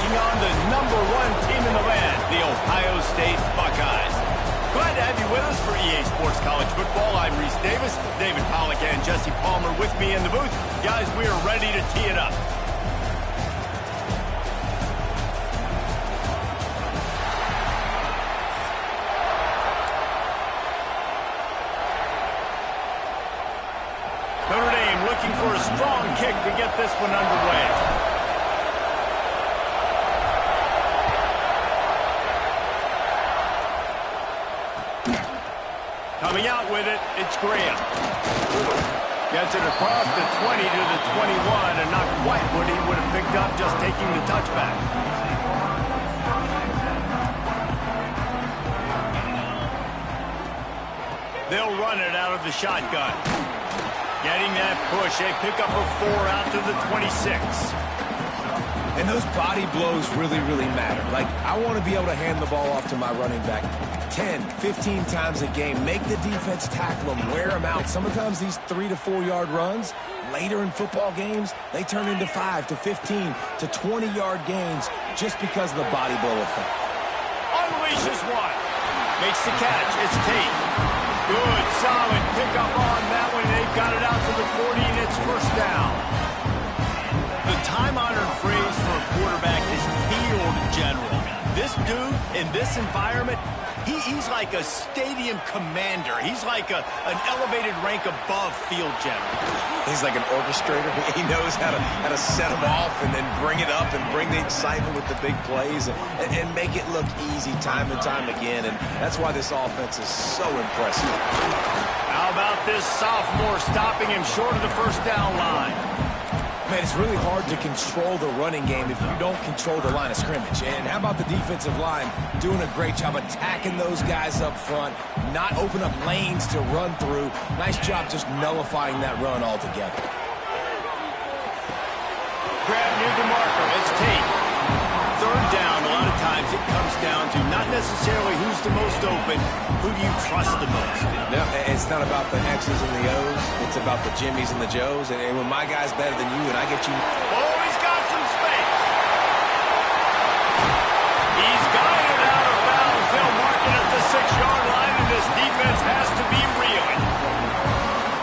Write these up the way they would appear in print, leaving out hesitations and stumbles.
taking on the #1 team in the land, the Ohio State Buckeyes. Glad to have you with us for EA Sports College Football. I'm Reese Davis, David Pollack and Jesse Palmer with me in the booth. Guys, we are ready to tee it up. Notre Dame looking for a strong kick to get this one underway. Coming out with it, it's Graham. Gets it across the 20 to the 21, and not quite what he would have picked up just taking the touchback. They'll run it out of the shotgun. Getting that push, a pickup of 4 out to the 26. And those body blows really, really matter. Like, I want to be able to hand the ball off to my running back 10, 15 times a game. Make the defense tackle them, wear them out. Sometimes these 3 to 4 yard runs, later in football games, they turn into 5 to 15 to 20 yard gains just because of the body blow effect. Unleashes one. Makes the catch. It's Tate. Good, solid pickup on that one. They've got it out to the 40, and it's first down. The time-honored phrase for a quarterback is field general. This dude, in this environment, he's like a stadium commander. He's like an elevated rank above field general. He's like an orchestrator. He knows how to set them off and then bring it up and bring the excitement with the big plays and make it look easy time and time again. And that's why this offense is so impressive. How about this sophomore stopping him short of the first down line? Man, it's really hard to control the running game if you don't control the line of scrimmage. And how about the defensive line doing a great job attacking those guys up front, not open up lanes to run through. Nice job just nullifying that run altogether. Grab near the marker. It's Tate. Third down, a lot of times it comes down to not necessarily who's the most open, who do you trust the most? No, it's not about the X's and the O's. It's about the Jimmies and the Joes. And when my guy's better than you and I get you... Oh, he's got some space. He's got it out of bounds. They'll mark it at the 6-yard line, and this defense has to be reeling.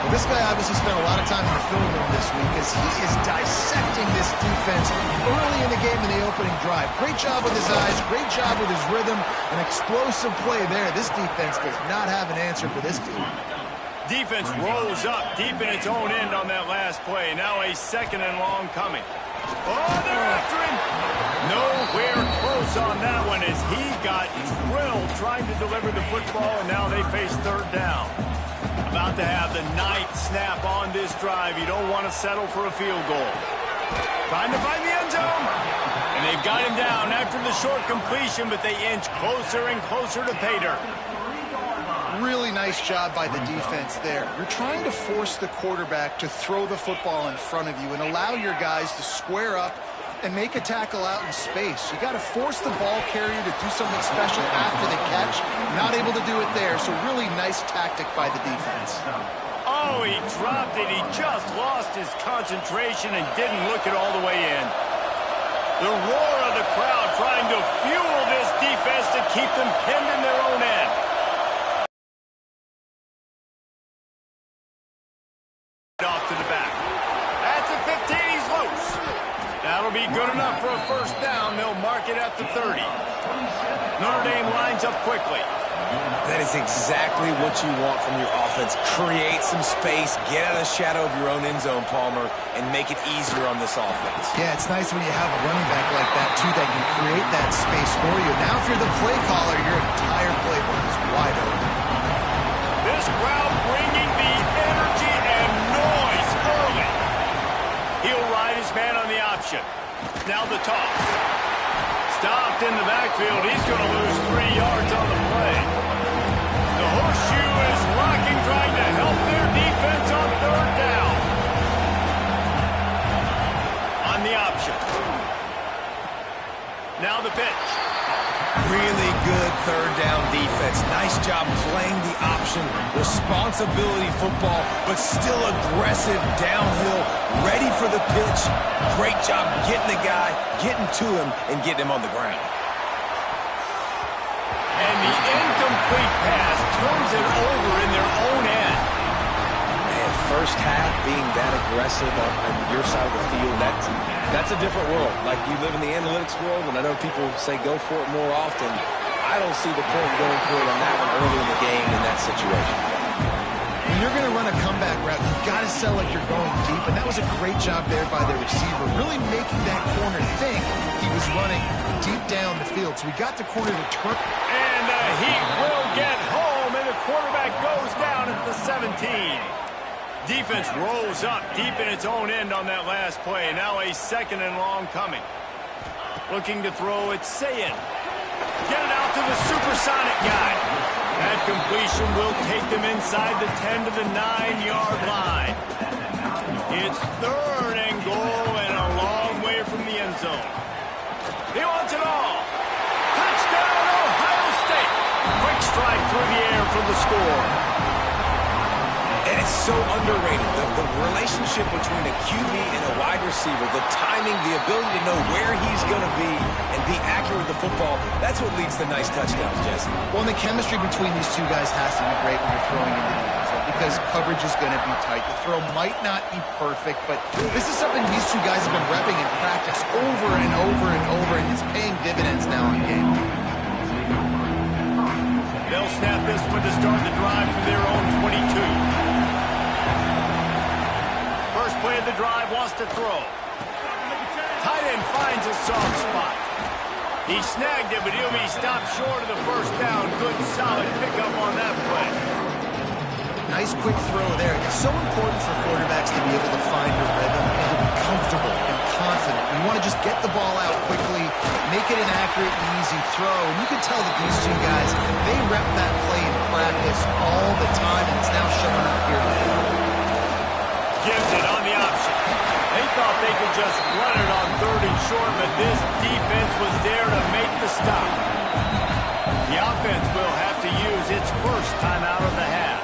Well, this guy obviously spent a lot of time in the film room this week as he is dissecting this defense early in the game in the opening drive. Great job with his eyes, great job with his rhythm, an explosive play there. This defense does not have an answer for this team. Defense rolls up deep in its own end on that last play. Now a 2nd and long coming. Oh, they're after him. Nowhere close on that one as he got drilled trying to deliver the football, and now they face 3rd down. About to have the 9th snap on this drive. You don't want to settle for a field goal. Trying to find the end zone. And they've got him down after the short completion, but they inch closer and closer to pay dirt. Really nice job by the defense there. You're trying to force the quarterback to throw the football in front of you and allow your guys to square up and make a tackle out in space. You got to force the ball carrier to do something special after the catch. Not able to do it there, so really nice tactic by the defense. Oh, he dropped it. He just lost his concentration and didn't look it all the way in. The roar of the crowd trying to fuel this defense to keep them pinned in their own end. Off to the back. At the 15, he's loose. That'll be good enough for a first down. They'll mark it at the 30. Notre Dame lines up quickly. That is exactly what you want from your offense. Create some space, get out of the shadow of your own end zone, Palmer, and make it easier on this offense. Yeah, it's nice when you have a running back like that, too, that can create that space for you. Now, if you're the play caller, your entire playbook is wide open. This crowd bringing the energy and noise early. He'll ride his man on the option. Now the toss. Stopped in the backfield. He's going to lose 3 yards on the play. The horseshoe is rocking, trying to help their defense on 3rd down. On the option. Now the pitch. Really good third down defense. Nice job playing the option, responsibility football, but still aggressive downhill, ready for the pitch. Great job getting the guy, getting to him, and getting him on the ground. And the incomplete pass turns it over in their own end. Man, first half being that aggressive on your side of the field, that's a different world. Like, you live in the analytics world, and I know people say go for it more often. I don't see the point going for it on that one early in the game in that situation. When you're going to run a comeback route, you've got to sell like you're going deep, and that was a great job there by the receiver, really making that corner think he was running deep down the field. So we got the corner to turn. And the Heat will get home, and the quarterback goes down at the 17. Defense rolls up deep in its own end on that last play. Now a second and long coming. Looking to throw, it's Sayin. Get it out to the supersonic guy. That completion will take them inside the 10 to the 9-yard line. It's third and goal and a long way from the end zone. He wants it all. Touchdown, Ohio State. Quick strike through the air for the score. And it's so underrated. The relationship between a QB and a wide receiver, the timing, the ability to know where he's going to be and be accurate with the football, that's what leads to nice touchdowns, Jesse. Well, and the chemistry between these two guys has to be great when you're throwing into the end zone because coverage is going to be tight. The throw might not be perfect, but this is something these two guys have been repping in practice over and over and over, and it's paying dividends now in game. They'll snap this one to start the drive from their own 22. First play of the drive, wants to throw. Tight end finds a soft spot. He snagged it, but he'll be stopped short of the first down. Good, solid pickup on that play. Nice quick throw there. It's so important for quarterbacks to be able to find a rhythm and to be comfortable and confident. You want to just get the ball out quickly, make it an accurate and easy throw. And you can tell that these two guys, they rep that play in practice all the time, and it's now showing up here. Gives it on the option. They thought they could just run it on third and short, but this defense was there to make the stop. The offense will have to use its first time out of the half.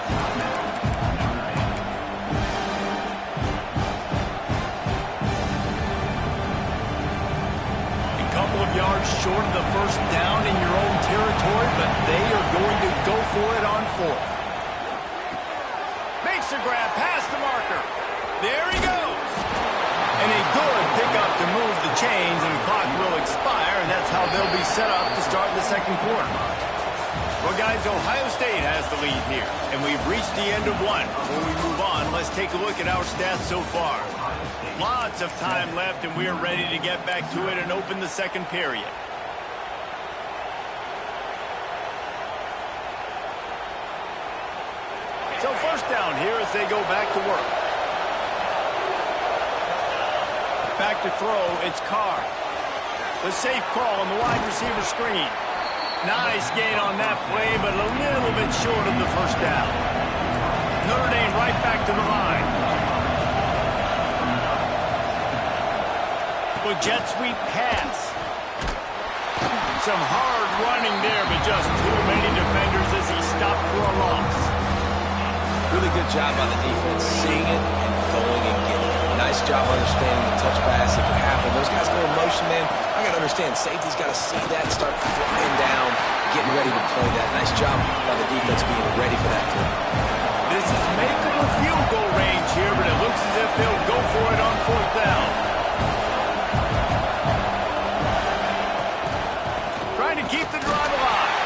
A couple of yards short of the first down in your own territory, but they are going to go for it on fourth. Makes a grab past the marker. There he goes. And a good pickup to move the chains, and the clock will expire, and that's how they'll be set up to start the second quarter. Well, guys, Ohio State has the lead here, and we've reached the end of one. Before we move on, let's take a look at our stats so far. Lots of time left, and we are ready to get back to it and open the second period. So first down here as they go back to work. Back to throw, it's Carr. The safe call on the wide receiver screen. Nice gain on that play, but a little bit short of the first down. Notre Dame right back to the line. Well, jet sweep pass. Some hard running there, but just too many defenders as he stopped for a loss. Really good job by the defense, seeing it and going and getting it. Nice job understanding the touch pass. It can happen. Those guys go in motion, man. I got to understand, safety's got to see that and start flying down, getting ready to play that. Nice job by the defense being ready for that play. This is makeable field goal range here, but it looks as if they'll go for it on fourth down. Trying to keep the drive alive.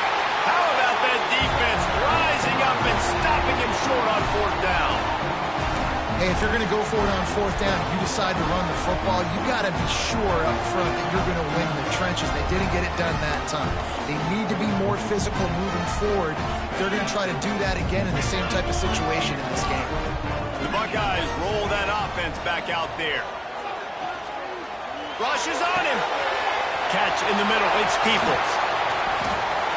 How about that defense rising up and stopping him short on fourth down? Hey, if you're going to go for it on fourth down, if you decide to run the football, you got to be sure up front that you're going to win the trenches. They didn't get it done that time. They need to be more physical moving forward. They're going to try to do that again in the same type of situation in this game. The Buckeyes roll that offense back out there. Rushes on him. Catch in the middle. It's Peoples.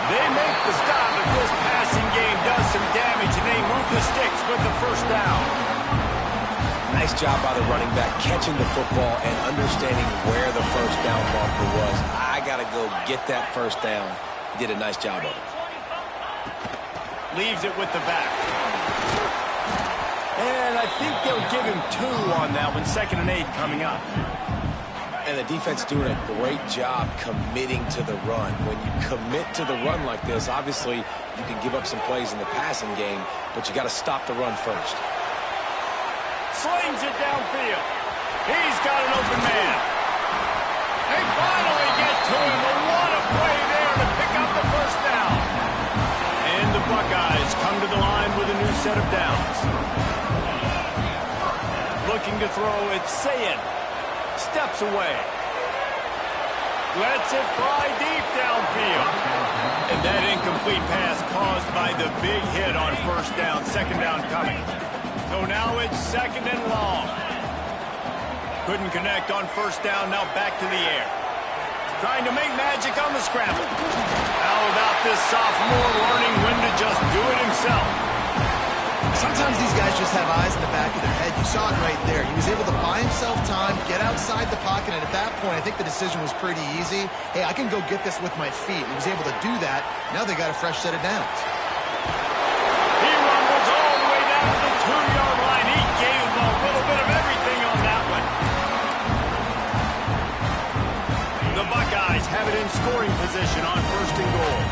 They make the stop, but this passing game does some damage, and they move the sticks with the first down. Nice job by the running back catching the football and understanding where the first down marker was. I got to go get that first down. He did a nice job of it. Leaves it with the back. And I think they'll give him 2 on that one. 2nd and 8 coming up. And the defense doing a great job committing to the run. When you commit to the run like this, obviously you can give up some plays in the passing game, but you got to stop the run first. Slings it downfield. He's got an open man. They finally get to him. But what a play there to pick up the first down. And the Buckeyes come to the line with a new set of downs. Looking to throw, it's Sayin. Steps away. Lets it fly deep downfield. And that incomplete pass caused by the big hit on first down. 2nd down coming. So now it's 2nd and long. Couldn't connect on first down. Now back to the air. Trying to make magic on the scramble. How about this sophomore learning when to just do it himself? Sometimes these guys just have eyes in the back of their head. You saw it right there. He was able to buy himself time, get outside the pocket, and at that point, I think the decision was pretty easy. Hey, I can go get this with my feet. He was able to do that. Now they got a fresh set of downs. He rumbles all the way down to the 2-yard line. He gave him a little bit of everything on that one. The Buckeyes have it in scoring position on 1st and goal.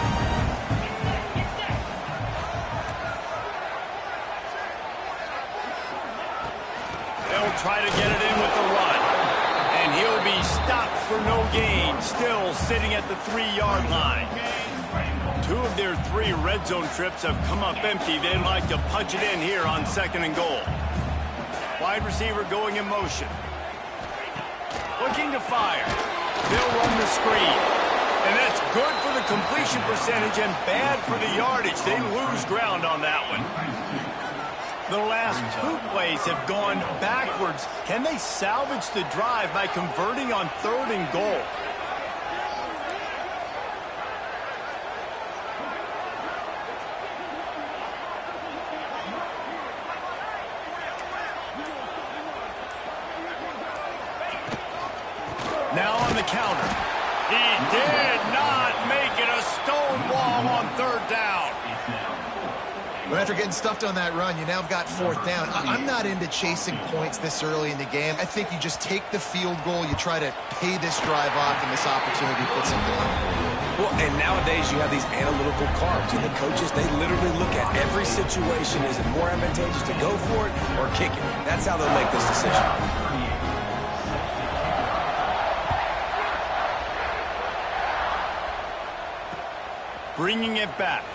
Try to get it in with the run. And he'll be stopped for no gain. Still sitting at the 3-yard line. 2 of their 3 red zone trips have come up empty. They'd like to punch it in here on 2nd and goal. Wide receiver going in motion. Looking to fire. They'll run the screen. And that's good for the completion percentage and bad for the yardage. They lose ground on that one. The last 2 plays have gone backwards. Can they salvage the drive by converting on 3rd and goal? Now on the counter. He did not make it a stone wall on 3rd down. But after getting stuffed on that run, you now have got 4th down. I'm not into chasing points this early in the game. I think you just take the field goal, you try to pay this drive off, and this opportunity puts something on. Well, and nowadays you have these analytical cards, and the coaches, they literally look at every situation. Is it more advantageous to go for it or kick it? That's how they'll make this decision. Bringing it back.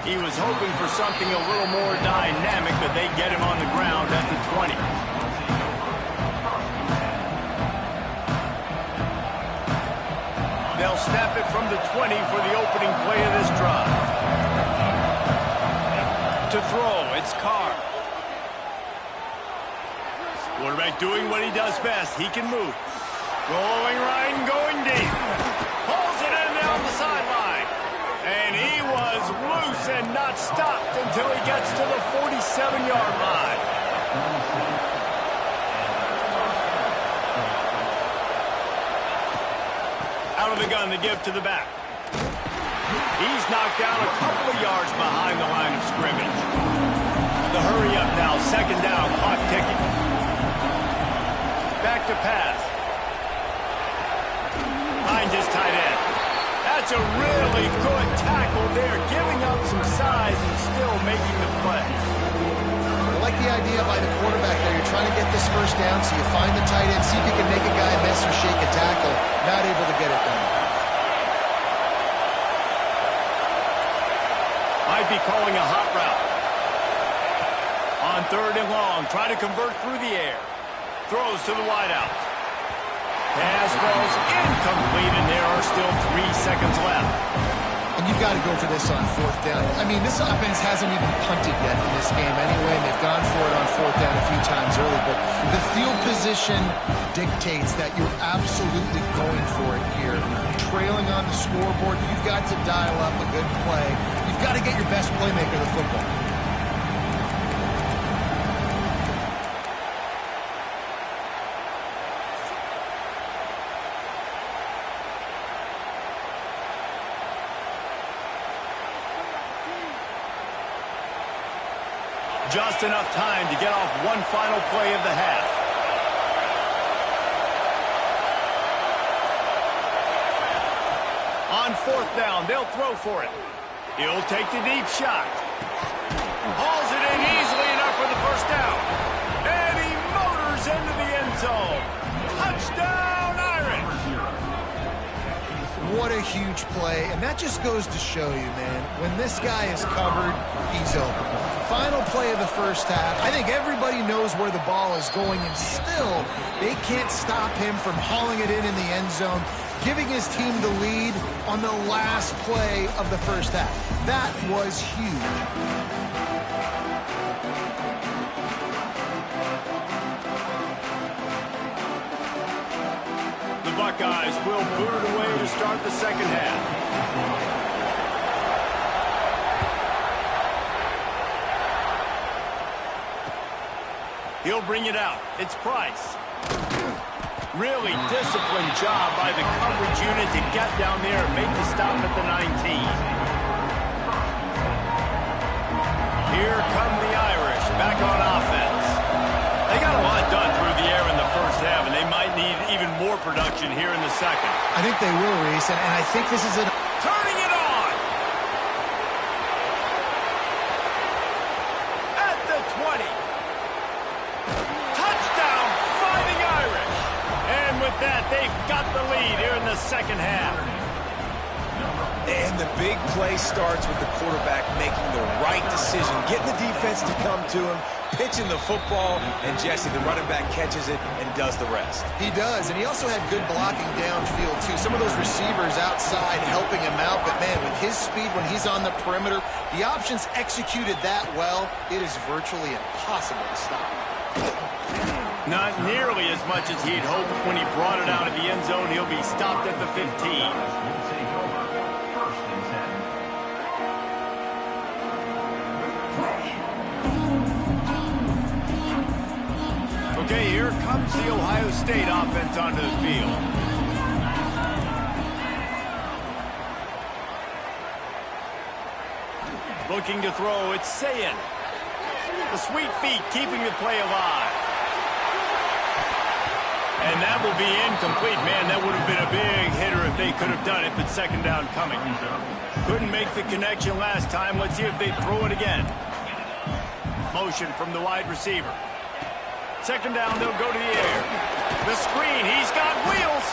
He was hoping for something a little more dynamic, but they get him on the ground at the 20. They'll snap it from the 20 for the opening play of this drive. To throw, it's Carr. Quarterback doing what he does best. He can move. Going right and going deep. Pulls it in down the sideline. And he was loose and not stopped until he gets to the 47-yard line. Out of the gun to give to the back. He's knocked down a couple of yards behind the line of scrimmage. The hurry up now, 2nd down, clock ticking. Back to pass. Finds his tight end. That's a really good tackle there, giving up some size and still making the play. I like the idea by the quarterback there. You're trying to get this first down, so you find the tight end, see if you can make a guy miss or shake a tackle. Not able to get it done. Might be calling a hot route. On 3rd and long, try to convert through the air. Throws to the wideout. Pass falls incomplete, and there are still 3 seconds left. And you've got to go for this on 4th down. I mean, this offense hasn't even punted yet in this game anyway, and they've gone for it on 4th down a few times early. But the field position dictates that you're absolutely going for it here. Trailing on the scoreboard, you've got to dial up a good play. You've got to get your best playmaker the football. Just enough time to get off one final play of the half. On fourth down, they'll throw for it. He'll take the deep shot. Hauls it in easily enough for the first down. And he motors into the end zone. Touchdown, Irish! What a huge play, and that just goes to show you, man, when this guy is covered, he's open. Final play of the first half. I think everybody knows where the ball is going, and still, they can't stop him from hauling it in the end zone, giving his team the lead on the last play of the first half. That was huge. The Buckeyes will boot it away to start the second half. He'll bring it out. It's Price. Really disciplined job by the coverage unit to get down there and make the stop at the 19. Here come the Irish back on offense. They got a lot done through the air in the first half, and they might need even more production here in the second. I think they will, Reese, and I think this is an... Turning it on! At the 20. Touchdown, Fighting Irish! And with that, they've got the lead here in the second half. And the big play starts with the quarterback making the right decision, getting the defense to come to him, pitching the football, and Jesse, the running back, catches it and does the rest. He does, and he also had good blocking downfield, too. Some of those receivers outside helping him out, but, man, with his speed when he's on the perimeter, the options executed that well, it is virtually impossible to stop. Not nearly as much as he'd hoped when he brought it out of the end zone. He'll be stopped at the 15. Okay, here comes the Ohio State offense onto the field. Looking to throw, it's Sayin. The sweet feet keeping the play alive. And that will be incomplete. Man, that would have been a big hitter if they could have done it, but second down coming. Couldn't make the connection last time. Let's see if they throw it again. Motion from the wide receiver. Second down, they'll go to the air. The screen, he's got wheels.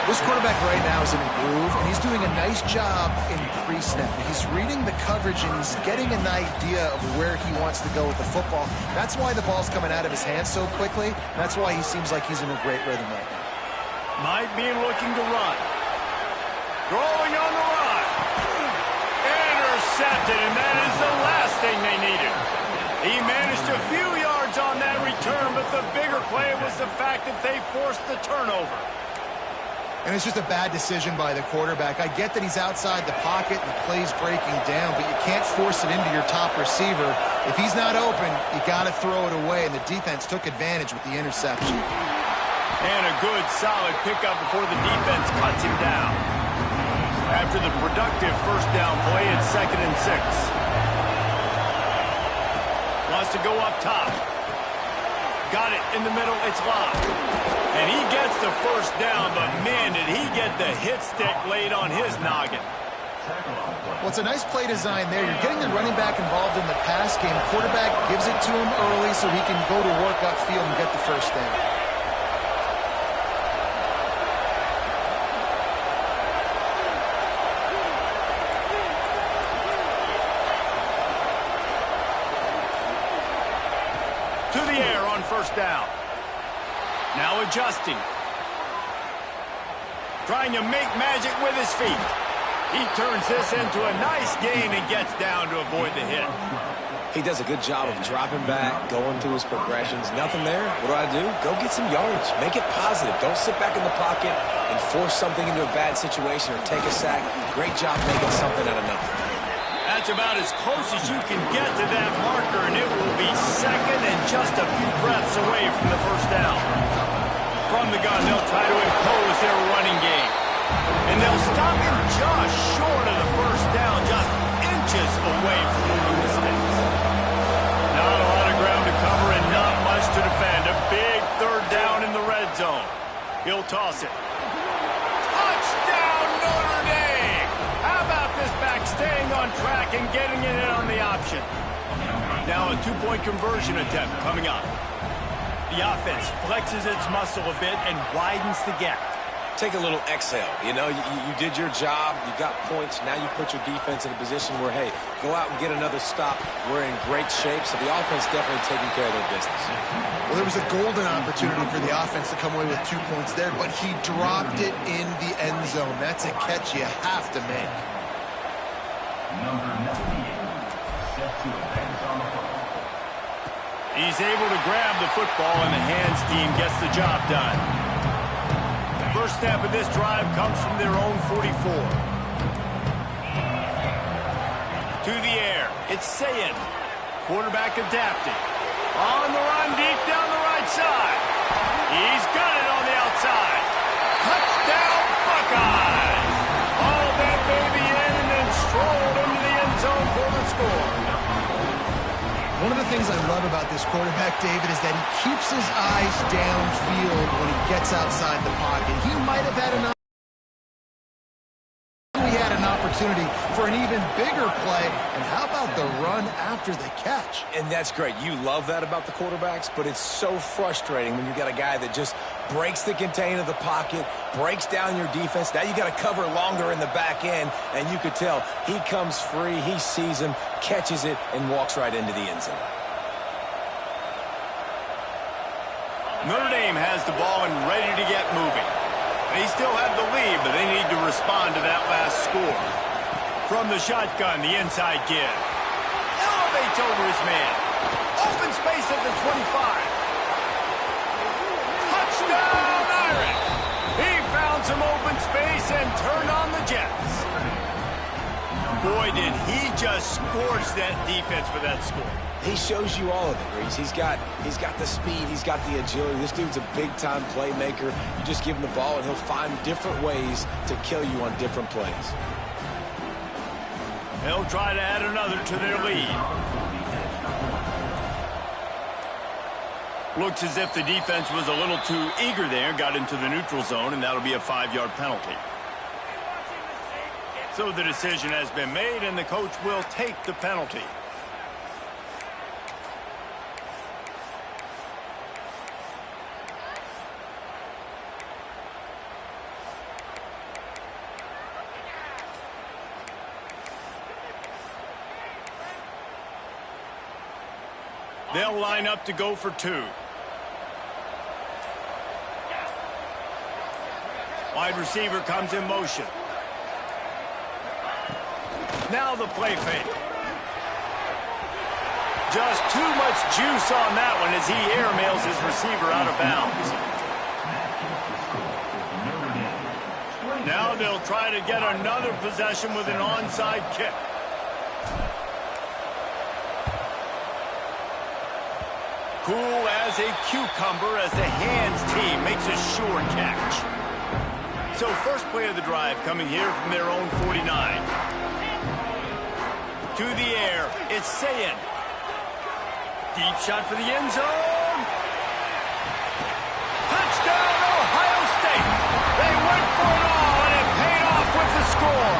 This quarterback right now is in a groove, and he's doing a nice job in pre-snap. He's reading the coverage, and he's getting an idea of where he wants to go with the football. That's why the ball's coming out of his hands so quickly. That's why he seems like he's in a great rhythm right now. Might be looking to run. Throwing on the run. Intercepted, and that is the last thing they needed. He managed a few yards on that return, but the bigger play was the fact that they forced the turnover. And it's just a bad decision by the quarterback. I get that he's outside the pocket and the play's breaking down, but you can't force it into your top receiver. If he's not open, you got to throw it away, and the defense took advantage with the interception. And a good, solid pickup before the defense cuts him down. After the productive first down play, it's 2nd and 6. Wants to go up top. Got it in the middle. It's locked. And he gets the first down, but man, did he get the hit stick laid on his noggin. Well, it's a nice play design there. You're getting the running back involved in the pass game. Quarterback gives it to him early so he can go to work upfield and get the first down. To the air on first down. Now adjusting. Trying to make magic with his feet. He turns this into a nice gain and gets down to avoid the hit. He does a good job of dropping back, going through his progressions. Nothing there. What do? Go get some yardage. Make it positive. Don't sit back in the pocket and force something into a bad situation or take a sack. Great job making something out of nothing. That's about as close as you can get to that marker, and it will be second and just a few breaths away from the first down. From the gun, they'll try to impose their running game. And they'll stop him just short of the first down, just inches away from moving the sticks. Now He'll toss it. Touchdown, Notre Dame! How about this back staying on track and getting it in on the option? Now a two-point conversion attempt coming up. The offense flexes its muscle a bit and widens the gap. Take a little exhale. You know, you did your job. You got points. Now you put your defense in a position where, hey, go out and get another stop. We're in great shape, so the offense definitely taking care of their business. Well, there was a golden opportunity for the offense to come away with 2 points there, but he dropped it in the end zone. That's a catch you have to make. He's able to grab the football, and the hands team gets the job done. First snap of this drive comes from their own 44. To the air, it's Sayin. Quarterback adapting. On the run, deep down the right side. He's got it on the outside. Touchdown, Buckeyes! All that baby in and then strolled into the end zone for the score. One of the things I love about this quarterback, David, is that he keeps his eyes downfield when he gets outside the pocket. He might have had an opportunity for an even bigger play. And how about the run after the catch? And that's great. You love that about the quarterbacks, but it's so frustrating when you got a guy that just breaks the contain of the pocket, breaks down your defense. Now you got to cover longer in the back end, and you could tell he comes free, he sees him, catches it, and walks right into the end zone. Notre Dame has the ball and ready to get moving. They still have the lead, but they need to respond to that last score. From the shotgun, the inside give. Elevates over his man. Open space at the 25. Touchdown, Irish! He found some open space and turned on the Jets. Boy, did he just scorch that defense for that score. He shows you all of it, Reese. He's got the speed, he's got the agility. This dude's a big-time playmaker. You just give him the ball, and he'll find different ways to kill you on different plays. They'll try to add another to their lead. Looks as if the defense was a little too eager there, got into the neutral zone, and that'll be a 5-yard penalty. So the decision has been made, and the coach will take the penalty. They'll line up to go for 2. Wide receiver comes in motion. Now the play fake. Just too much juice on that one as he airmails his receiver out of bounds. Now they'll try to get another possession with an onside kick. Cool as a cucumber as the hands team makes a sure catch. So first play of the drive coming here from their own 49. To the air, it's Sayin. Deep shot for the end zone. Touchdown, Ohio State. They went for it all, and it paid off with the score.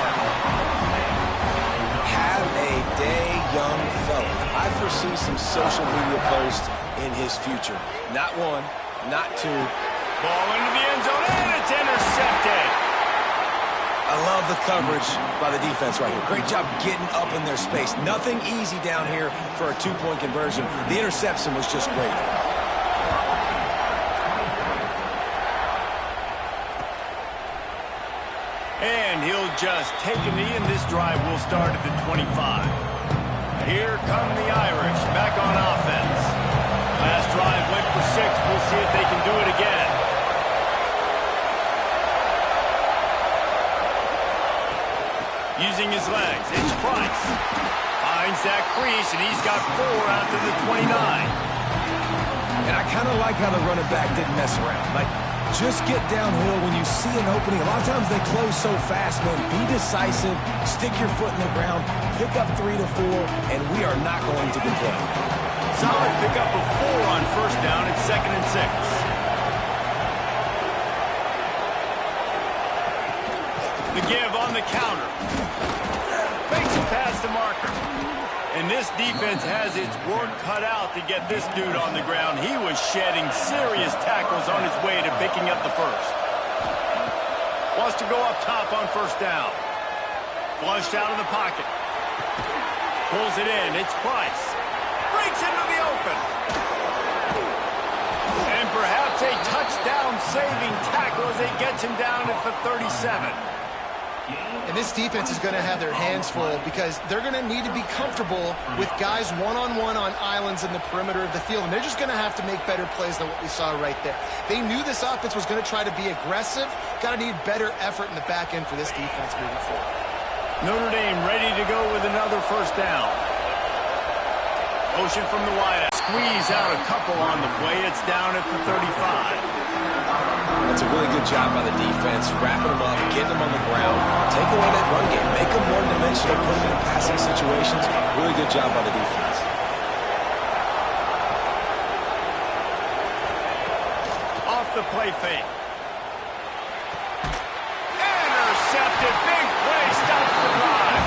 Have a day, young fella. I foresee some social media posts in his future. Not one, not 2. Ball into the end zone, and it's intercepted. I love the coverage by the defense right here. Great job getting up in their space. Nothing easy down here for a 2-point conversion. The interception was just great. And he'll just take a knee, and this drive will start at the 25. Here come the Irish back on offense. Last drive went for 6. We'll see if they can do it again. Using his legs, it's Price. Finds that crease, and he's got 4 out to the 29. And I kind of like how the running back didn't mess around. Like, just get downhill when you see an opening. A lot of times they close so fast, man. Be decisive, stick your foot in the ground, pick up 3 to 4, and we are not going to complain. Solid pickup of 4 on first down. It's 2nd and 6. The give on the counter. Makes it past the marker. And this defense has its work cut out to get this dude on the ground. He was shedding serious tackles on his way to picking up the first. Wants to go up top on first down. Flushed out of the pocket. Pulls it in. It's Price. Breaks into the open. And perhaps a touchdown-saving tackle as it gets him down at the 37. And this defense is going to have their hands full because they're going to need to be comfortable with guys one-on-one on islands in the perimeter of the field. And they're just going to have to make better plays than what we saw right there. They knew this offense was going to try to be aggressive. Got to need better effort in the back end for this defense moving forward. Notre Dame ready to go with another first down. Motion from the wideout. Squeeze out a couple on the play. It's down at the 35. That's a really good job by the defense, wrapping them up, getting them on the ground, take away that run game, make them more dimensional, put them in passing situations. Really good job by the defense. Off the play fake. Intercepted. Big play. Stops the drive.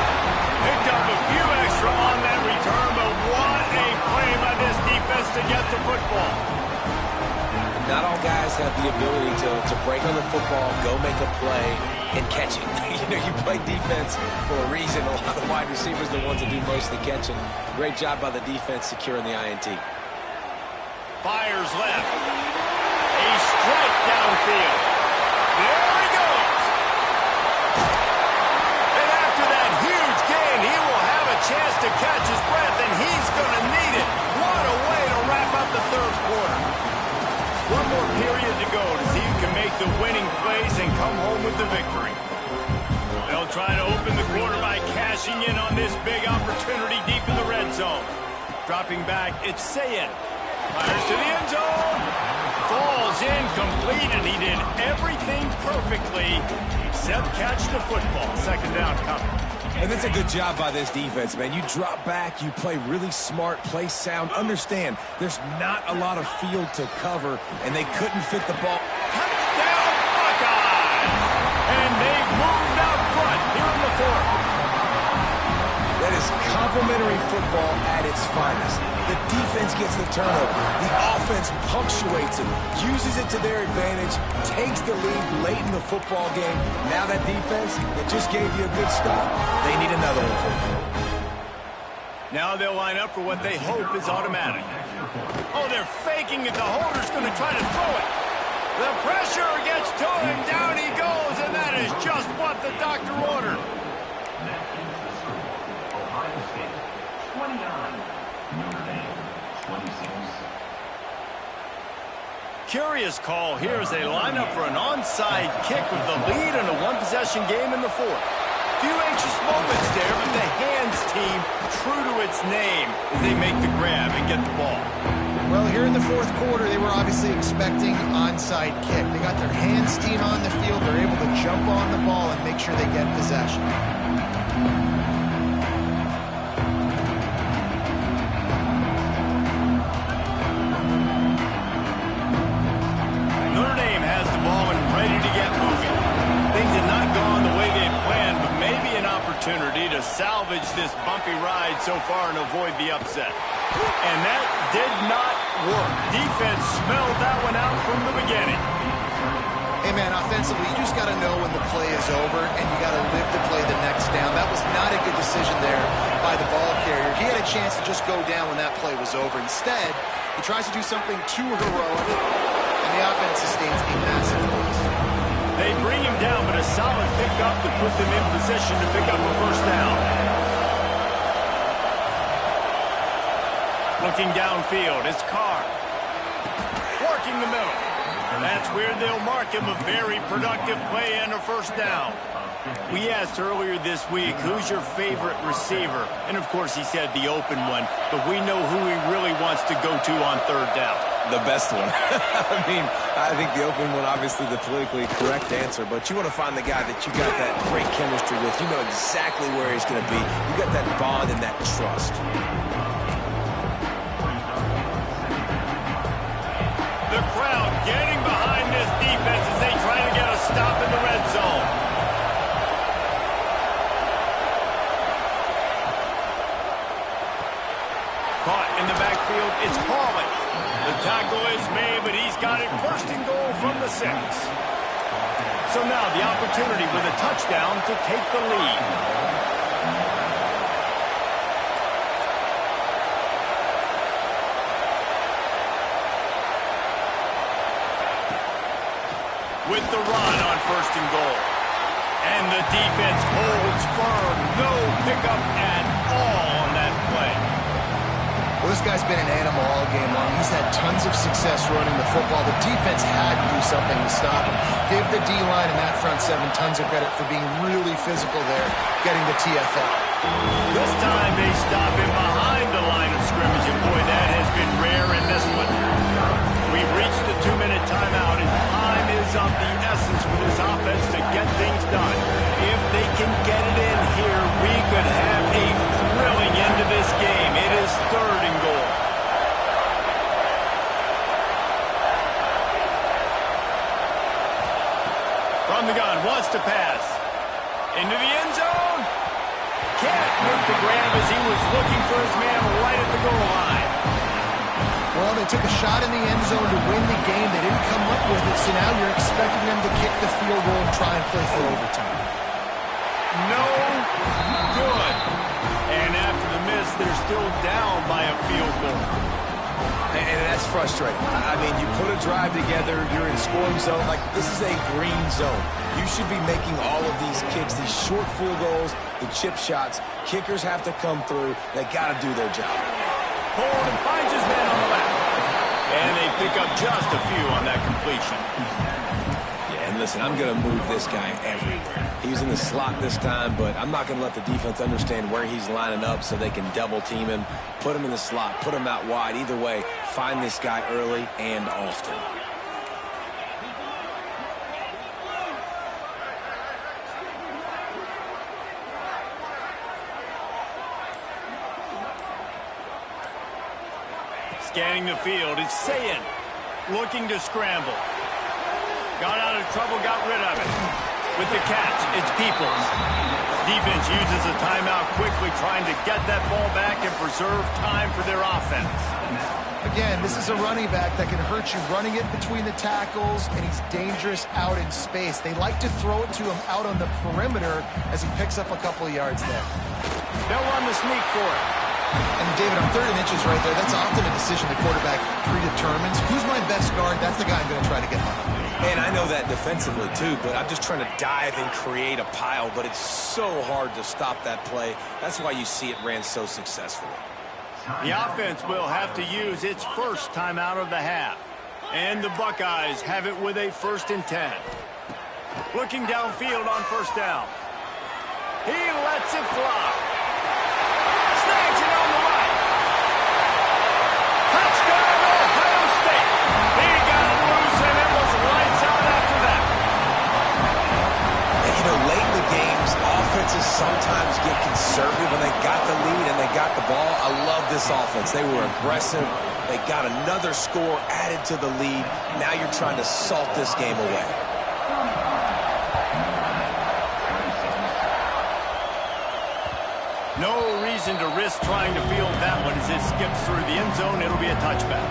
Picked up a few extra on that return, but what a play by this defense to get the football. Not all guys have the ability to break on the football, go make a play, and catch it. You play defense for a reason. A lot of wide receivers are the ones that do most of the catching. Great job by the defense securing the INT. Fires left. A strike downfield. There he goes. And after that huge gain, he will have a chance to catch his breath, and he's going to need it. What a way to wrap up the third quarter. One more period to go to see who can make the winning plays and come home with the victory. They'll try to open the quarter by cashing in on this big opportunity deep in the red zone. Dropping back, it's Sayin. Fires to the end zone. Falls incomplete, and he did everything perfectly except catch the football. Second down coming. And that's a good job by this defense, man. You drop back, you play really smart, play sound. Understand, there's not a lot of field to cover, and they couldn't fit the ball. Touchdown, Buckeyes! And they've moved out front here in the fourth. That is complimentary football at its finest. The defense gets the turnover. The offense punctuates it, uses it to their advantage, takes the lead late in the football game. Now that defense that just gave you a good stop, they need another one for you. Now they'll line up for what they hope is automatic. Oh, they're faking it. The holder's going to try to throw it. The pressure gets to him. Down he goes, and that is just what the doctor ordered. Curious call here as they line up for an onside kick with the lead in a one-possession game in the fourth. Few anxious moments there, but the hands team true to its name as they make the grab and get the ball. Well, here in the fourth quarter, they were obviously expecting onside kick. They got their hands team on the field. They're able to jump on the ball and make sure they get possession. Notre Dame has the ball and ready to get moving. Things have not gone the way they had planned, but maybe an opportunity to salvage this bumpy ride so far and avoid the upset. And that did not work. Defense smelled that one out from the beginning. Hey, man, offensively, you just got to know when the play is over, and you got to live to play the next down. That was not a good decision there by the ball carrier. He had a chance to just go down when that play was over. Instead, he tries to do something too heroic, and the offense sustains a massive loss. They bring him down, but a solid pickup to put them in position to pick up a first down. Looking downfield, it's Carr. Working the middle. That's where they'll mark him a very productive play and a first down. We asked earlier this week, who's your favorite receiver? And, of course, he said the open one, but we know who he really wants to go to on third down. The best one. I mean, I think the open one, obviously the politically correct answer, but you want to find the guy that you got that great chemistry with. You know exactly where he's going to be. You got that bond and that trust. The crowd getting behind this defense as they try to get a stop in the red zone. tackle is made, but he's got it first and goal from the 6. So now the opportunity with a touchdown to take the lead. With the run on first and goal. And the defense holds firm. No pickup at all on that play. Well, this guy's been an animal all game long. He's had tons of success running the football. The defense had to do something to stop him. Give the D-line and that front 7 tons of credit for being really physical there, getting the TFL. This time they stop him behind the line of scrimmage, and boy, that has been rare in this one. We've reached the 2-minute timeout, and time is of the essence for this offense to get things done. If they can get it in here, we could have a thrilling end to this game. It is 3rd and goal. From the gun, wants to pass. Into the end zone. Can't make the grab as he was looking for his man right at the goal line. Well, they took a shot in the end zone to win the game. They didn't come up with it, so now you're expecting them to kick the field goal and try and play for overtime. No good. And after the miss, they're still down by a field goal. And that's frustrating. I mean, you put a drive together, you're in scoring zone. Like, this is a green zone. You should be making all of these kicks, these short field goals, the chip shots. Kickers have to come through. They got to do their job. Hold and finds his man on the left. And they pick up just a few on that completion. Yeah, and listen, I'm going to move this guy everywhere. He's in the slot this time, but I'm not going to let the defense understand where he's lining up so they can double team him, put him in the slot, put him out wide. Either way, find this guy early and often. Scanning the field, it's Sayin, looking to scramble. Got out of trouble, got rid of it. With the catch, it's Peoples. Defense uses a timeout quickly, trying to get that ball back and preserve time for their offense. Again, this is a running back that can hurt you running it between the tackles, and he's dangerous out in space. They like to throw it to him out on the perimeter as he picks up a couple of yards there. They'll run the sneak for it. And David, on 3rd and inches right there, that's often a decision the quarterback predetermines. Who's my best guard? That's the guy I'm going to try to get behind. And I know that defensively, too, but I'm just trying to dive and create a pile, but it's so hard to stop that play. That's why you see it ran so successfully. The offense will have to use its first timeout of the half. And the Buckeyes have it with a 1st and 10. Looking downfield on 1st down. He lets it fly. Snags it on the right. Touchdown, Ohio State. He got it loose, and it was lights out after that. And, you know, late in the games, offenses sometimes get conservative when they got the lead and they got the ball. I love this offense. They were aggressive. They got another score added to the lead. Now you're trying to salt this game away. No reason to risk trying to field that one as it skips through the end zone. It'll be a touchback.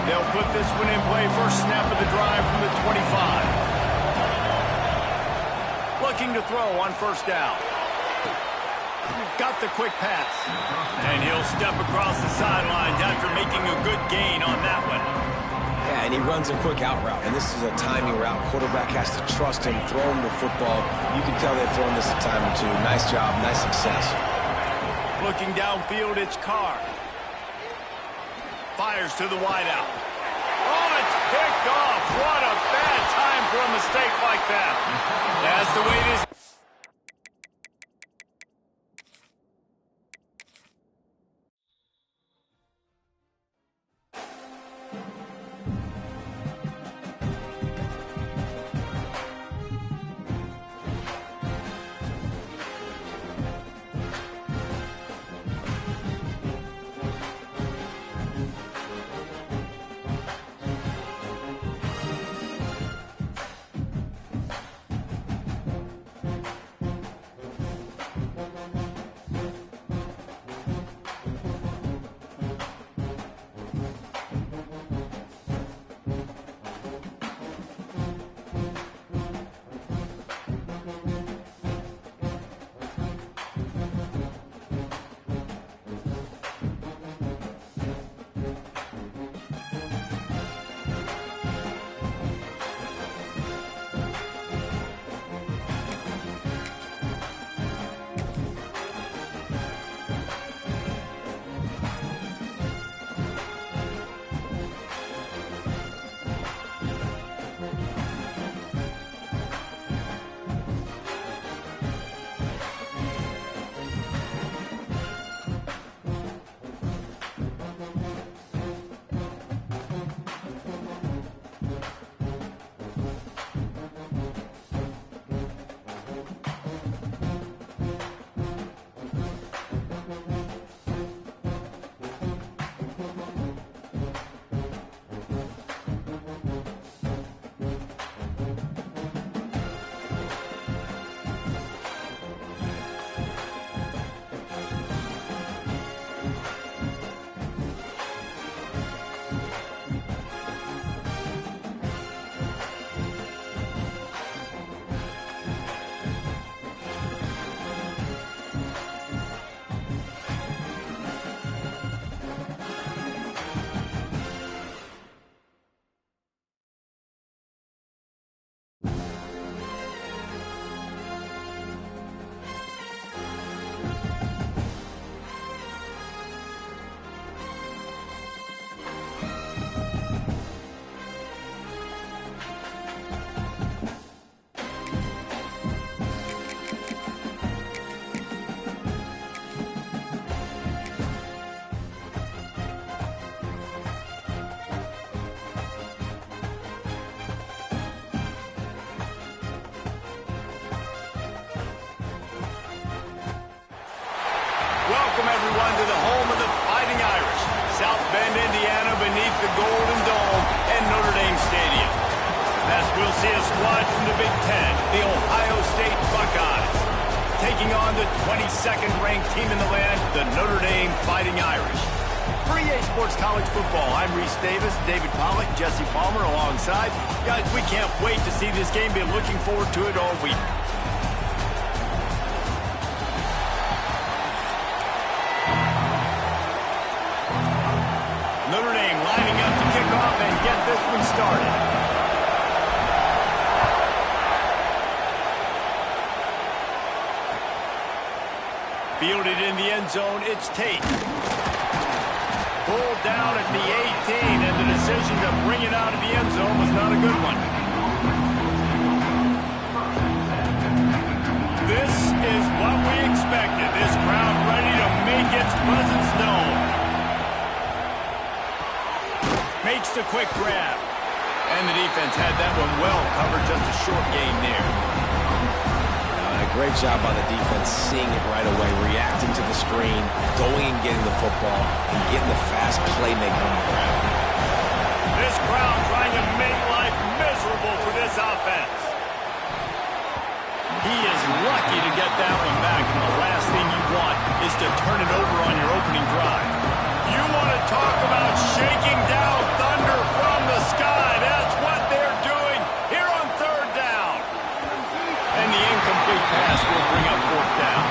They'll put this one in play. First snap of the drive from the 25. Looking to throw on 1st down. Got the quick pass. And he'll step across the sidelines after making a good gain on that one. Yeah, and he runs a quick out route, and this is a timing route. Quarterback has to trust him, throw him the football. You can tell they've thrown this a time or two. Nice job, nice success. Looking downfield, it's Carr. Fires to the wideout. Oh, it's picked off. What a bad time for a mistake like that. That's the way it is. Welcome, everyone, to the home of the Fighting Irish, South Bend, Indiana, beneath the Golden Dome and Notre Dame Stadium. As we'll see a squad from the Big Ten, the Ohio State Buckeyes, taking on the 22nd ranked team in the land, the Notre Dame Fighting Irish. For EA Sports College Football, I'm Reese Davis, David Pollack, Jesse Palmer alongside. Guys, we can't wait to see this game. Been looking forward to it all week. Notre Dame lining up to kick off and get this one started. Fielded in the end zone, it's Tate. Pulled down at the 18, and the decision to bring it out of the end zone was not a good one. This is what we expected. This crowd ready to make its presence known. Makes the quick grab. And the defense had that one well covered, just a short gain there. Great job by the defense, seeing it right away, reacting to the screen, going and getting the football, and getting the fast playmaker on the ground. This crowd trying to make life miserable for this offense. He is lucky to get that one back, and the last thing you want is to turn it over on your opening drive. You want to talk about shaking down thunder from the sky. That's what they're doing here on third down. And the incomplete pass will bring up fourth down.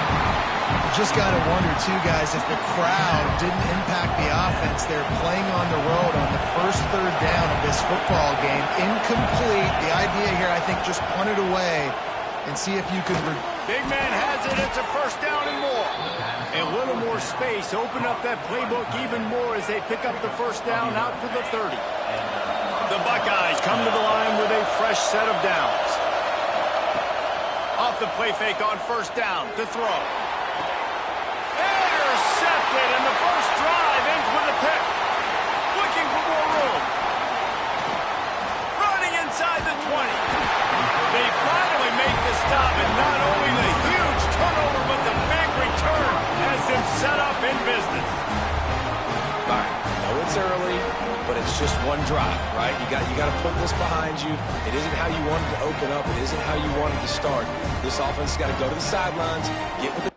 Just got to wonder, too, guys, if the crowd didn't impact the offense. They're playing on the road on the first third down of this football game. Incomplete. The idea here, I think, just punt it away and see if you can... Big man has it. It's a first down and more. A little more space. Open up that playbook even more as they pick up the first down out to the 30. The Buckeyes come to the line with a fresh set of downs. Off the play fake on first down to throw. Intercepted, and the first drive ends with a pick. Looking for more room. Running inside the 20. They finally make the stop, and not only the huge turnover, but the big return has them set up in business. All right, I know it's early, but it's just one drive, right? You got to put this behind you. It isn't how you wanted to open up. It isn't how you wanted to start. This offense has got to go to the sidelines, get with the...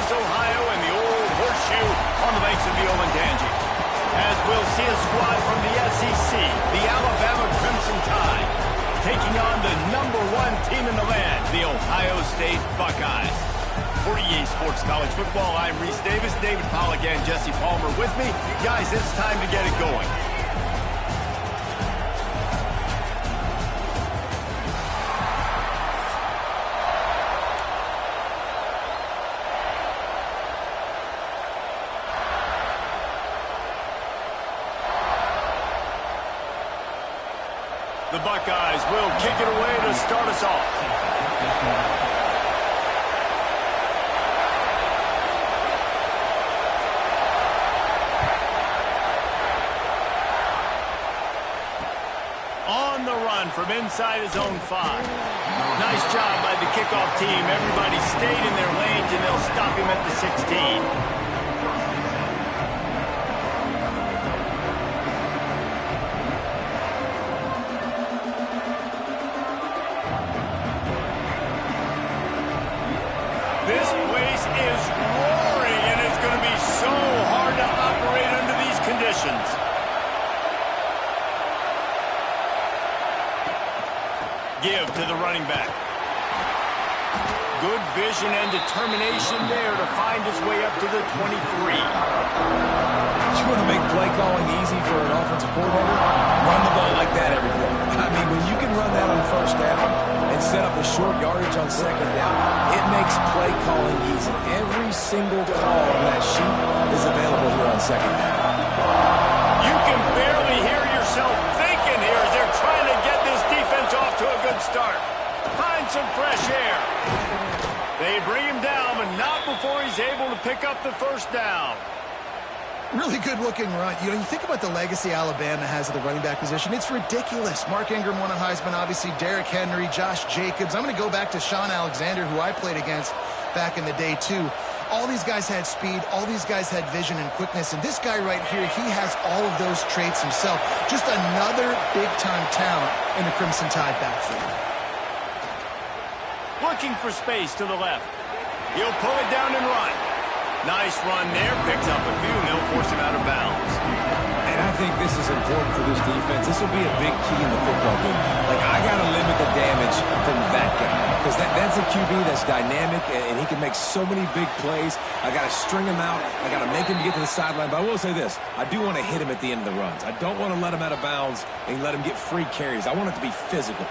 Ohio, and the old horseshoe on the banks of the Olentangy. As we'll see a squad from the SEC, the Alabama Crimson Tide, taking on the #1 team in the land, the Ohio State Buckeyes. For EA Sports College Football, I'm Reese Davis, David Pollack, and Jesse Palmer with me. Guys, it's time to get it going. The Buckeyes will kick it away to start us off. On the run from inside his own 5. Nice job by the kickoff team. Everybody stayed in their lanes, and they'll stop him at the 16. This place is roaring, and it's going to be so hard to operate under these conditions. Give to the running back. Good vision and determination there to find his way up to the 23. You want to make play calling easy for an offensive coordinator? Run the ball like that every play. I mean, when you can run that on first down and set up a short yardage on second down, it makes play calling easy. Every single call on that sheet is available here on second down. You can barely hear yourself thinking here as they're trying to get this defense off to a good start. Find some fresh air. They bring him down, but not before he's able to pick up the first down. Really good-looking run. You know, you think about the legacy Alabama has at the running back position. It's ridiculous. Mark Ingram won a Heisman, obviously. Derrick Henry, Josh Jacobs. I'm going to go back to Sean Alexander, who I played against back in the day, too. All these guys had speed. All these guys had vision and quickness. And this guy right here, he has all of those traits himself. Just another big-time talent in the Crimson Tide backfield. Looking for space to the left. He'll pull it down and run. Nice run there. Picks up a few, and they'll force him out of bounds. And I think this is important for this defense. This will be a big key in the football game. Like, I got to limit the damage from that guy. Because that's a QB that's dynamic, and he can make so many big plays. I got to string him out. I got to make him get to the sideline. But I will say this. I do want to hit him at the end of the runs. I don't want to let him out of bounds and let him get free carries. I want it to be physical.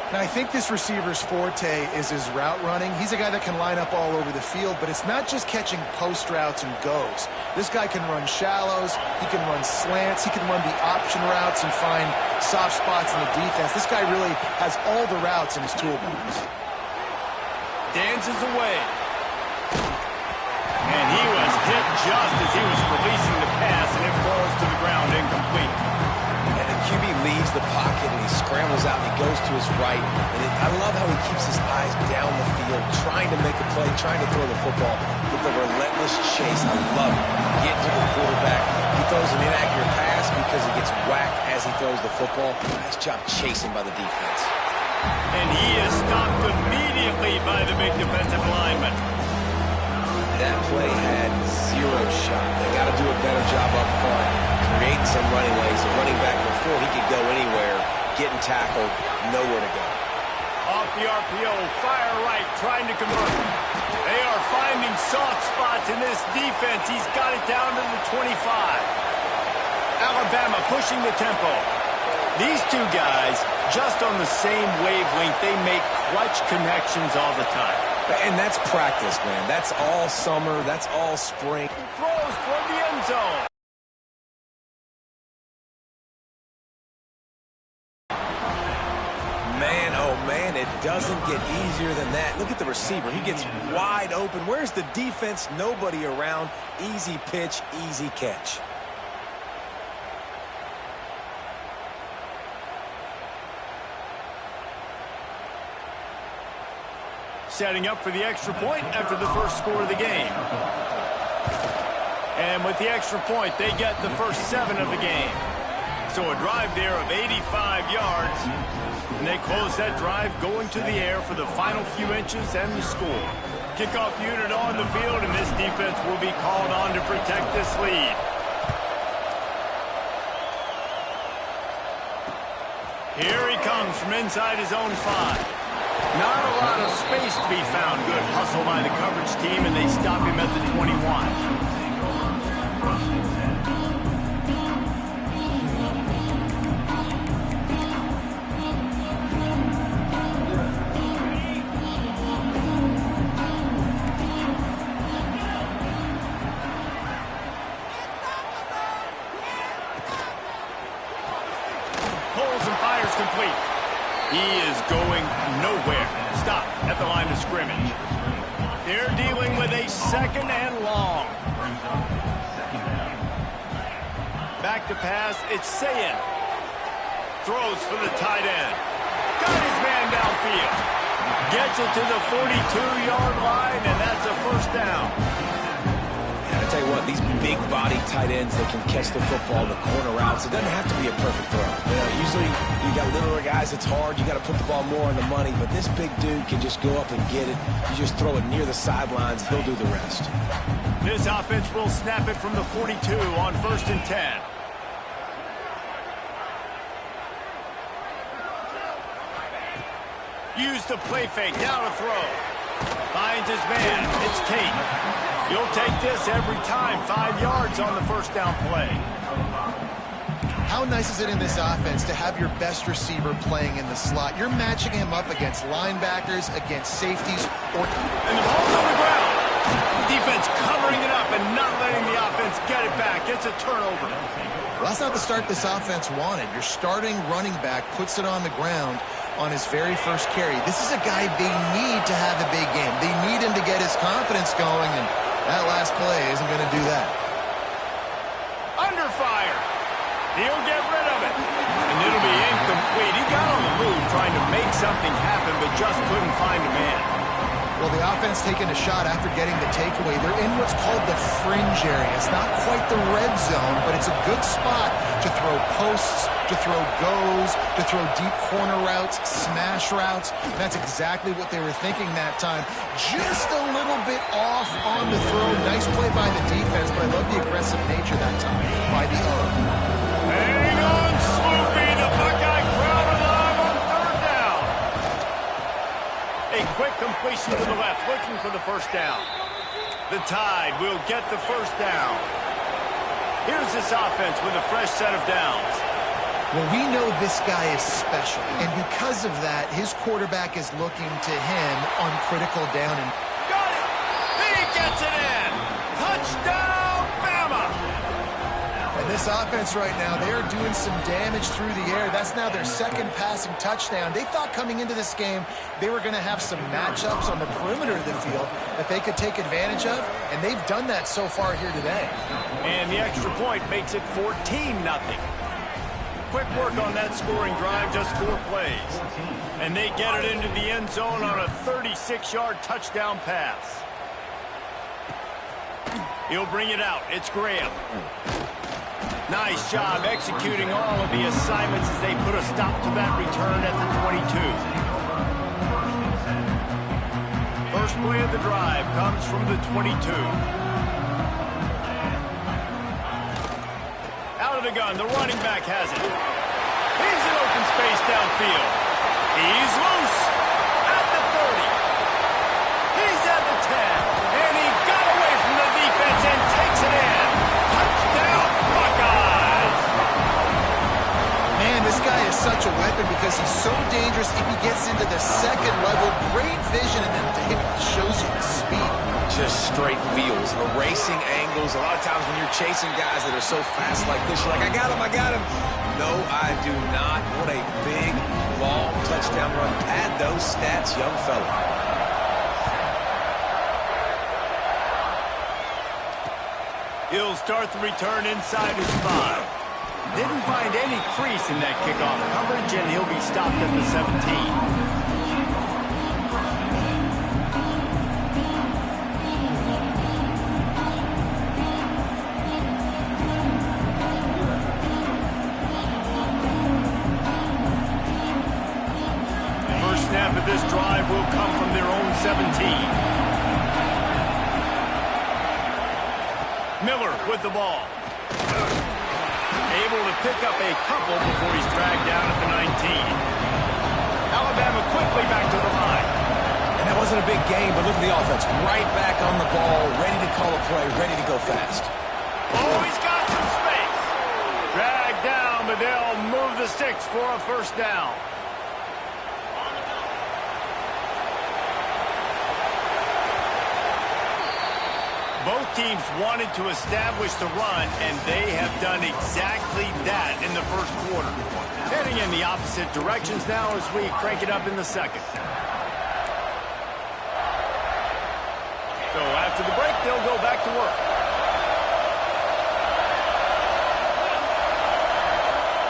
Now, I think this receiver's forte is his route running. He's a guy that can line up all over the field, but it's not just catching post routes and goes. This guy can run shallows, he can run slants, he can run the option routes and find soft spots in the defense. This guy really has all the routes in his toolbox. Dances away. And he was hit just as he was releasing the pass, and it falls to the ground incomplete. QB leaves the pocket and he scrambles out and he goes to his right. And I love how he keeps his eyes down the field, trying to make a play, trying to throw the football with a relentless chase. I love it. Get to the quarterback. He throws an inaccurate pass because he gets whacked as he throws the football. Nice job chasing by the defense. And he is stopped immediately by the big defensive lineman. That play had zero shot. They got to do a better job up front, creating some running lanes. The running back, before he could go anywhere, getting tackled, nowhere to go. Off the RPO, fire right, trying to convert. They are finding soft spots in this defense. He's got it down to the 25. Alabama pushing the tempo. These two guys, just on the same wavelength, they make clutch connections all the time. And that's practice, man. That's all summer. That's all spring. Throws toward the end zone. Man, oh man, it doesn't get easier than that. Look at the receiver. He gets wide open. Where's the defense? Nobody around. Easy pitch, easy catch. Setting up for the extra point after the first score of the game. And with the extra point, they get the first 7 of the game. So a drive there of 85 yards. And they close that drive going to the air for the final few inches and the score. Kickoff unit on the field, and this defense will be called on to protect this lead. Here he comes from inside his own 5. Not a lot of space to be found. Good hustle by the coverage team, and they stop him at the 21. Pulls and fires complete. He is going nowhere. Stop at the line of scrimmage. They're dealing with a second and long. Back to pass. It's Sayin. Throws for the tight end. Got his man downfield. Gets it to the 42-yard line, and that's a first down. I tell you what, these big-bodied tight ends that can catch the football, the corner routes, it doesn't have to be a perfect throw. You know, usually you got littler guys, it's hard. You got to put the ball more on the money, but this big dude can just go up and get it. You just throw it near the sidelines, he'll do the rest. This offense will snap it from the 42 on 1st and 10. Use the play fake, now to throw. Finds his man, it's Tate. You'll take this every time. 5 yards on the first down play. How nice is it in this offense to have your best receiver playing in the slot? You're matching him up against linebackers, against safeties, and the ball's on the ground. Defense covering it up and not letting the offense get it back. It's a turnover. Well, that's not the start this offense wanted. Your starting running back puts it on the ground on his very first carry. This is a guy they need to have a big game. They need him to get his confidence going, and that last play isn't going to do that. Under fire. He'll get rid of it. And it'll be incomplete. He got on the move trying to make something happen, but just couldn't find a man. Well, the offense taking a shot after getting the takeaway. They're in what's called the fringe area. It's not quite the red zone, but it's a good spot to throw posts, to throw goes, to throw deep corner routes, smash routes. That's exactly what they were thinking that time. Just a little bit off on the throw. Nice play by the defense, but I love the aggressive nature that time by the O. Hang on, Sloopy. The Buckeye crowd alive on 3rd down. A quick completion to the left, looking for the first down. The Tide will get the first down. Here's this offense with a fresh set of downs. Well, we know this guy is special, and because of that, his quarterback is looking to him on critical down. And got it! He gets it in! Touchdown, Bama! And this offense right now, they're doing some damage through the air. That's now their second passing touchdown. They thought coming into this game they were going to have some matchups on the perimeter of the field that they could take advantage of, and they've done that so far here today. And the extra point makes it 14-0. Quick work on that scoring drive, just 4 plays. And they get it into the end zone on a 36-yard touchdown pass. He'll bring it out. It's Graham. Nice job executing all of the assignments as they put a stop to that return at the 22. First play of the drive comes from the 22. Out of the gun, the running back has it. He's in open space downfield. He's loose at the 30. He's at the 10. And he got away from the defense and takes it in. Touchdown, Buckeyes! Man, this guy is such a weapon because he's so dangerous if he gets into the second level. Great vision, and then it shows you the speed. Just straight wheels, erasing angles. A lot of times when you're chasing guys that are so fast like this, you're like, I got him, I got him. No, I do not. What a big, long touchdown run. Add those stats, young fella. He'll start the return inside his 5. Didn't find any crease in that kickoff coverage, and he'll be stopped at the 17. Snap of this drive will come from their own 17. Miller with the ball. Able to pick up a couple before he's dragged down at the 19. Alabama quickly back to the line. And that wasn't a big game, but look at the offense. Right back on the ball, ready to call a play, ready to go fast. Oh, he's got some space. Dragged down, but they'll move the sticks for a first down. Both teams wanted to establish the run, and they have done exactly that in the first quarter. Heading in the opposite directions now as we crank it up in the second. So after the break, they'll go back to work.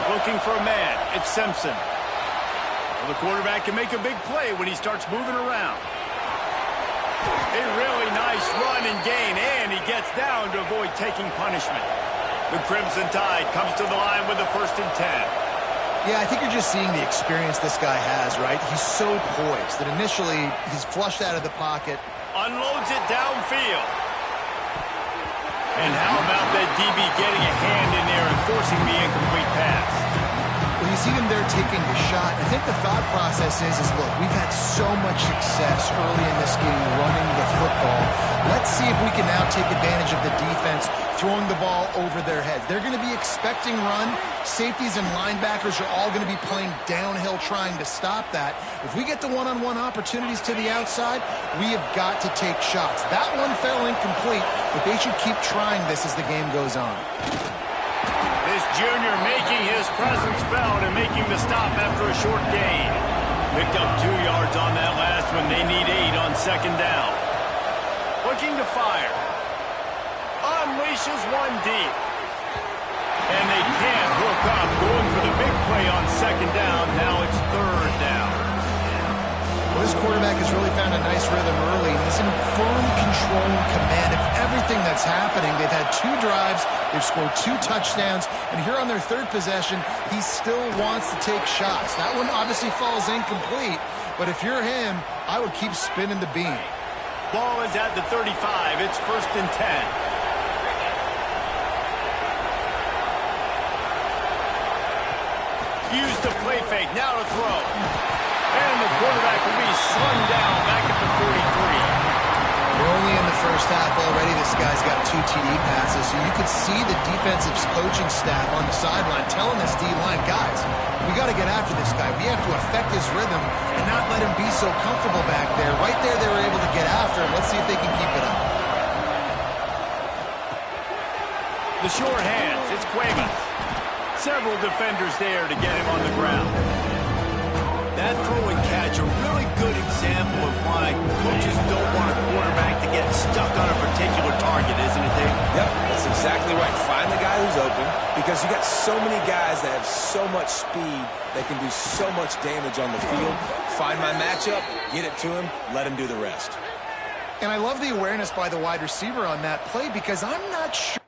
Looking for a man. It's Simpson. Well, the quarterback can make a big play when he starts moving around. A really nice run and gain, and he gets down to avoid taking punishment. The Crimson Tide comes to the line with the 1st and 10. Yeah, I think you're just seeing the experience this guy has, right? He's so poised that initially he's flushed out of the pocket. Unloads it downfield. And how about that DB getting a hand in there and forcing the incomplete pass? Well, you see him there taking the shot. I think the thought process is look, we've had so much success early in this game running the football. Let's see if we can now take advantage of the defense throwing the ball over their heads. They're going to be expecting run. Safeties and linebackers are all going to be playing downhill trying to stop that. If we get the one-on-one opportunities to the outside, we have got to take shots. That one fell incomplete, but they should keep trying this as the game goes on. This junior making his presence felt and making the stop after a short gain. Picked up 2 yards on that last one. They need 8 on 2nd down. Looking to fire. Unleashes one deep. And they can't hook up. Going for the big play on 2nd down. Now it's 3rd down. Well, this quarterback has really found a nice rhythm early. He's in firm control and command of everything that's happening. They've had 2 drives. They've scored 2 touchdowns. And here on their 3rd possession, he still wants to take shots. That one obviously falls incomplete. But if you're him, I would keep spinning the beam. Ball is at the 35. It's 1st and 10. Used the play fake, now to throw. And the quarterback will be slung down back at the 43. We're only in the first half already. This guy's got 2 TD passes, so you could see the defensive coaching staff on the sideline telling this D-line, guys, we got to get after this guy. We have to affect his rhythm and not let him be so comfortable back there. Right there, they were able to get after him. Let's see if they can keep it up. The short hands, it's Cuevas. Several defenders there to get him on the ground. That throw and catch, a really good example of why coaches don't want a quarterback to get stuck on a particular target, isn't it, Dave? Yep, that's exactly right. Find the guy who's open, because you got so many guys that have so much speed that can do so much damage on the field. Find my matchup, get it to him, let him do the rest. And I love the awareness by the wide receiver on that play, because I'm not sure